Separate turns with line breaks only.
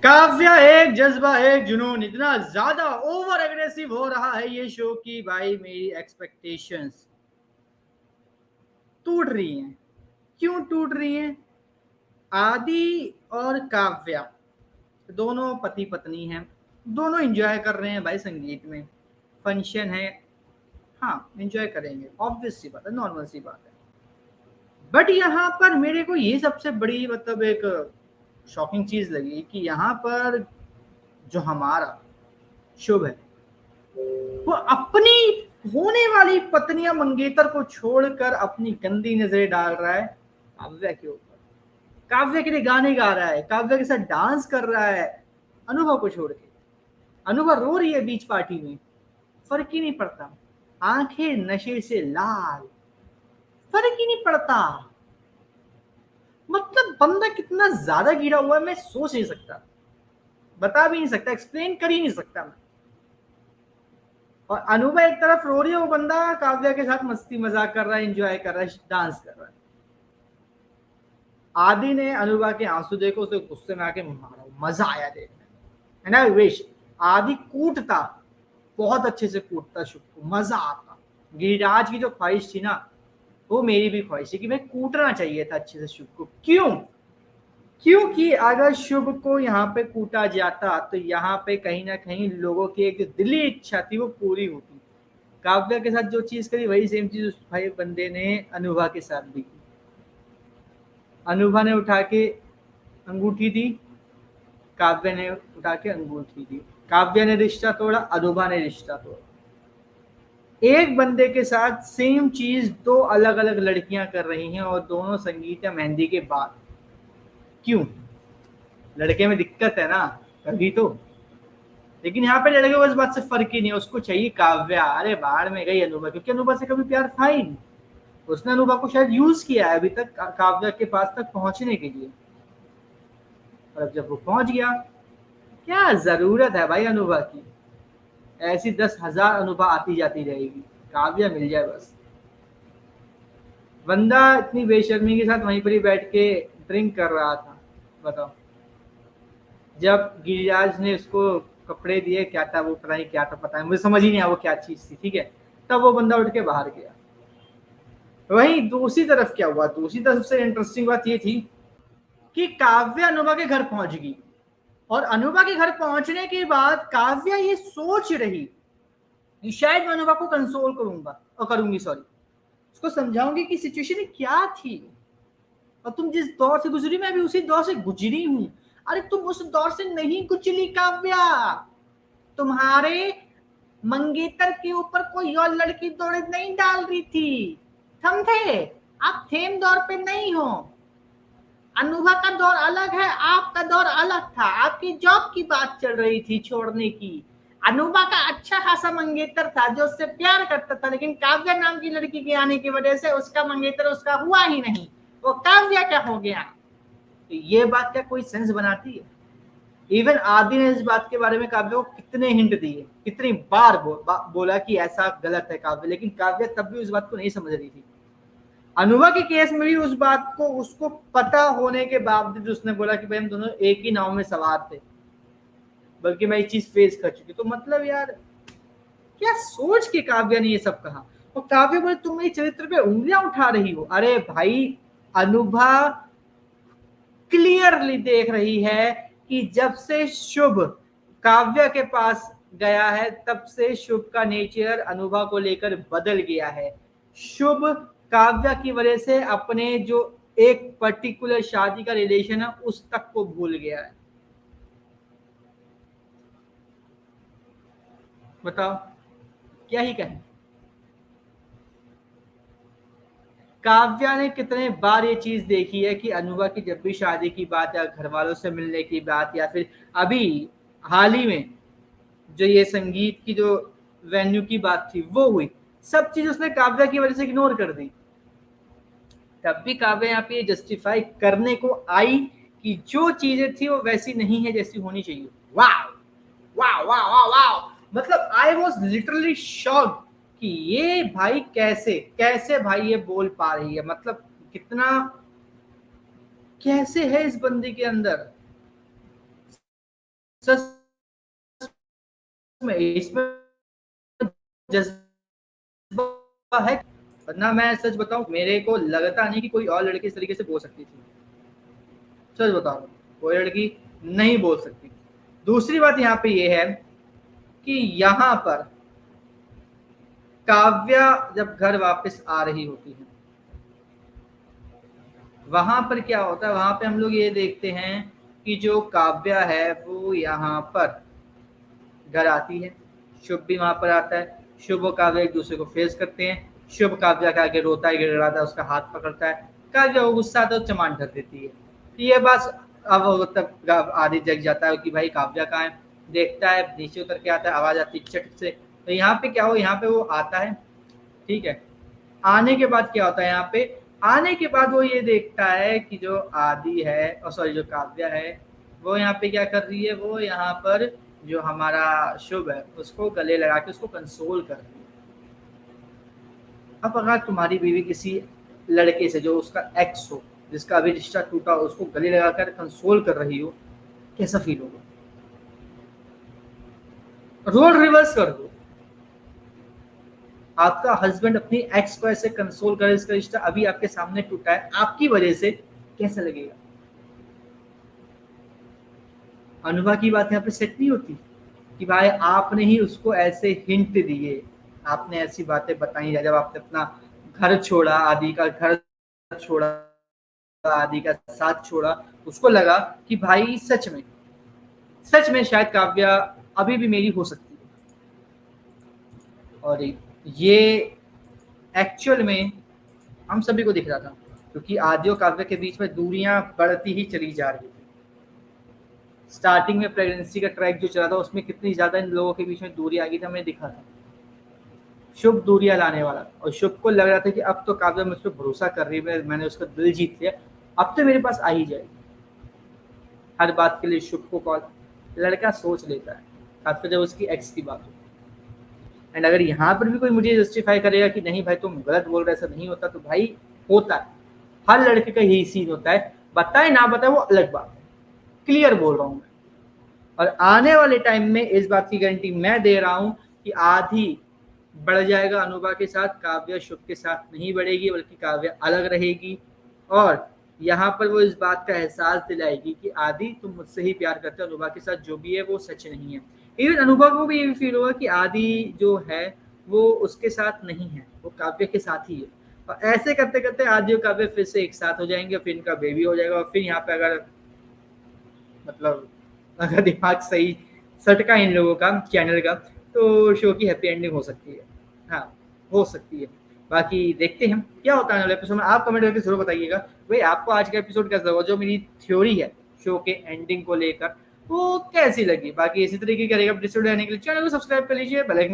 काव्या एक जज्बा एक जुनून इतना ज्यादा ओवर एग्रेसिव हो रहा है ये शो की भाई मेरी एक्सपेक्टेशंस टूट रही हैं। क्यों टूट रही हैं? आदि और काव्या दोनों पति पत्नी हैं, दोनों एंजॉय कर रहे हैं भाई संगीत में। फंक्शन है, हाँ एंजॉय करेंगे, ऑब्वियस सी बात है, नॉर्मल सी बात है। बट यहाँ पर मेरे को ये सबसे बड़ी मतलब एक शॉकिंग चीज लगी कि यहाँ पर जो हमारा शुभ है वो अपनी होने वाली पत्नियां मंगेतर को छोड़कर अपनी गंदी नजरें डाल रहा है काव्या के ऊपर। काव्या के लिए गाने गा रहा है, काव्या के साथ डांस कर रहा है, अनुभव को छोड़ के। अनुभव रो रही है बीच पार्टी में, फर्क ही नहीं पड़ता। आंखें नशे से लाल, फर्क ही नहीं पड़ता। मतलब बंदा कितना ज्यादा गिरा हुआ है मैं सोच नहीं सकता, बता भी नहीं सकता, एक्सप्लेन कर ही नहीं सकता मैं। और अनुभव एक तरफ रो रही है, वो बंदा काव्या के साथ मस्ती मजाक कर रहा है, एंजॉय कर रहा है, डांस कर रहा है। आदि ने अनुभव के आंसू देखो, उसे गुस्से में आके मारा, मजा आया देखने है ना। विश आदि कूटता, बहुत अच्छे से कूटता शुभ को, मजा आता। गिरिराज की जो ख्वाहिश थी ना, वो मेरी भी ख्वाहिश थी कि मैं कूटना चाहिए था अच्छे से शुभ को। क्यों? क्योंकि अगर शुभ को यहाँ पे कूटा जाता तो यहाँ पे कहीं ना कहीं लोगों की एक दिली इच्छा थी वो पूरी होती। काव्या के साथ जो चीज करी वही सेम चीज उस भाई बंदे ने अनुभा के साथ भी की। अनुभा ने उठा के अंगूठी दी, काव्या ने उठा के अंगूठी दी। काव्या ने रिश्ता तोड़ा, अनुभा ने रिश्ता तोड़ा। एक बंदे के साथ सेम चीज दो अलग अलग लड़कियां कर रही हैं और दोनों संगीत या मेहंदी के बाद। क्यों? लड़के में दिक्कत है ना कभी तो। लेकिन यहाँ पे लड़के को इस बात से फर्क ही नहीं है, उसको चाहिए काव्या। अरे बाहर में गई अनुभा, क्योंकि अनुभा से कभी प्यार था ही नहीं। उसने अनुभा को शायद यूज किया है अभी तक काव्या के पास तक पहुंचने के लिए। और अब जब वो पहुंच गया, क्या जरूरत है भाई अनुभा की? ऐसी 10,000 अनुभा आती जाती रहेगी, काव्या मिल जाए बस। बंदा इतनी बेशर्मी के साथ वहीं पर ही बैठ के ड्रिंक कर रहा था, बताओ। जब गिरिराज ने उसको कपड़े दिए, क्या था वो, पता नहीं क्या था, पता है मुझे समझ ही नहीं आया वो क्या चीज थी, ठीक है। तब वो बंदा उठ के बाहर गया। वहीं दूसरी तरफ क्या हुआ, दूसरी तरफ से इंटरेस्टिंग बात ये थी कि काव्या अनुभा के घर पहुंच गई। और अनुभा के घर पहुंचने के बाद काव्या ये सोच रही कि शायद मैं अनुभा को कंसोल करूंगा और करूंगी, सॉरी, उसको समझाऊंगी कि सिचुएशन क्या थी। और तुम जिस दौर से गुजरी मैं भी उसी दौर से गुजरी हूं। अरे तुम उस दौर से नहीं गुजरी काव्या, तुम्हारे मंगेतर के ऊपर कोई और लड़की दौड़ नहीं डाल रही थी, समझे? आप थेम दौर पे नहीं हो। अनुभा का दौर अलग है, आपका दौर अलग था। आपकी जॉब की बात चल रही थी छोड़ने की। अनुभा का अच्छा खासा मंगेतर था जो उससे प्यार करता था, लेकिन काव्या नाम की लड़की के आने की वजह से उसका मंगेतर उसका हुआ ही नहीं, वो काव्या क्या हो गया। तो ये बात क्या कोई सेंस बनाती है? इवन आदि ने इस बात के बारे में काव्य को कितने हिंट दिए, कितनी बार बोला कि ऐसा गलत है काव्य, लेकिन काव्य तब भी उस बात को नहीं समझ रही थी। अनुभा के केस में भी उस बात को उसको पता होने के बावजूद उसने बोला कि भाई हम दोनों एक ही नाव में सवार थे, बल्कि मैं ये चीज फेस कर चुकी। तो मतलब यार क्या सोच के काव्या ने ये सब कहा। और काव्य बोले तुम मेरे चरित्र पे उंगलियां उठा रही हो। अरे भाई अनुभा क्लियरली देख रही है कि जब से शुभ काव्य के पास गया है तब से शुभ का नेचर अनुभा को लेकर बदल गया है। शुभ काव्य की वजह से अपने जो एक पर्टिकुलर शादी का रिलेशन है उस तक को भूल गया है। बताओ क्या ही कहें। काव्या ने कितने बार ये चीज देखी है कि अनुभा की जब भी शादी की बात या घर वालों से मिलने की बात या फिर अभी हाल ही में जो ये संगीत की जो वेन्यू की बात थी वो हुई, सब चीज उसने काव्या की वजह से इग्नोर कर दी। तब भी काव्या यहाँ पे जस्टिफाई करने को आई कि जो चीजें थी वो वैसी नहीं है जैसी होनी चाहिए। वाह वाह वाह वाह वाह, मतलब आई वॉज लिटरली शॉक्ड कि ये भाई कैसे कैसे भाई ये बोल पा रही है। मतलब कितना कैसे है इस बंदी के अंदर। सच में इसमें जज्बा है, वरना मैं सच बताऊं मेरे को लगता नहीं कि कोई और लड़की इस तरीके से बोल सकती थी। सच बता रहा हूँ, कोई लड़की नहीं बोल सकती। दूसरी बात यहाँ पे ये है कि यहाँ पर काव्या जब घर वापस आ रही होती है, वहां पर क्या होता है, वहां पे हम लोग ये देखते हैं कि जो काव्या है वो यहाँ पर घर आती है, शुभ भी वहां पर आता है, शुभ और काव्या एक दूसरे को फेस करते हैं, शुभ काव्या के आगे रोता है, गिड़गिड़ाता है, उसका हाथ पकड़ता है, काव्या वो गुस्सा आता है, चमाट धर देती है। तो ये बात अब तक आदि जग जाता है कि भाई काव्या कहाँ है, देखता है, नीचे उतर के आता है, आवाज आती है चट से। तो यहाँ पे क्या हो, यहाँ पे वो आता है, ठीक है, आने के बाद क्या होता है, यहाँ पे आने के बाद वो ये देखता है कि जो आदि है, और सॉरी जो काव्या है, वो यहाँ पे क्या कर रही है, वो यहाँ पर जो हमारा शुभ है उसको गले लगा के उसको कंसोल कर रही है। अब अगर तुम्हारी बीवी किसी लड़के से जो उसका एक्स हो, जिसका अभी रिश्ता टूटा हो, उसको गले लगाकर कंसोल कर रही हो, कैसा फील होगा? रोल रिवर्स कर दो, आपका हस्बैंड अपनी एक्स को ऐसे कंसोल करे, इसका रिश्ता अभी आपके सामने टूटा है आपकी वजह से, कैसा लगेगा? अनुभव की बात यहाँ पे सेट नहीं होती कि भाई आपने ही उसको ऐसे हिंट दिए, आपने ऐसी बातें बताई, जब आपने अपना घर छोड़ा, आदि का घर छोड़ा, आदि का साथ छोड़ा, उसको लगा कि भाई सच में शायद काव्या अभी भी मेरी हो सकती है। और ये एक्चुअल में हम सभी को दिख रहा था, क्योंकि आदि और काव्या के बीच में दूरियां बढ़ती ही चली जा रही थी। स्टार्टिंग में प्रेगनेंसी का ट्रैक जो चला था उसमें कितनी ज्यादा इन लोगों के बीच में दूरी आ गई थी, हमें दिखा था। शुभ दूरियां लाने वाला, और शुभ को लग रहा था कि अब तो काव्या मुझ पर भरोसा कर रही है, मैंने उसका दिल जीत लिया, अब तो मेरे पास आ ही जाएगी। हर बात के लिए शुभ को कॉल लड़का सोच लेता है, खासकर जब उसकी एक्स की बात हो। एंड अगर यहाँ पर भी कोई मुझे जस्टिफाई करेगा कि नहीं भाई तुम गलत बोल रहे, ऐसा नहीं होता, तो भाई होता है, हर लड़के का यही सीन होता है, बताए ना बताए वो अलग बात है, क्लियर बोल रहा हूँ मैं। और आने वाले टाइम में इस बात की गारंटी मैं दे रहा हूं कि आधी बढ़ जाएगा अनुभा के साथ, काव्या शुभ के साथ नहीं बढ़ेगी, बल्कि काव्या अलग रहेगी। और यहाँ पर वो इस बात का एहसास दिलाएगी कि आदि तुम मुझसे ही प्यार करते हो, अनुभा के साथ जो भी है वो सच नहीं है। इवन अनुभा को भी ये फील होगा कि आदि जो है वो उसके साथ नहीं है, वो काव्य के साथ ही है। और ऐसे करते करते आदि और काव्य फिर से एक साथ हो जाएंगे, फिर इनका बेबी हो जाएगा, और फिर यहाँ पे अगर मतलब अगर दिमाग सही सटका इन लोगों का चैनल का, तो शो की हैप्पी एंडिंग हो सकती है। हाँ, हो सकती है। बाकी देखते हैं क्या होता है अगले एपिसोड में, आप कमेंट करके जरूर बताइएगा भाई आपको आज का एपिसोड कैसा लगा, जो मेरी थ्योरी है शो के एंडिंग को लेकर वो कैसी लगी। बाकी इसी तरीके की एपिसोड रहने के लिए चैनल को सब्सक्राइब कर लीजिए, बेल आइकन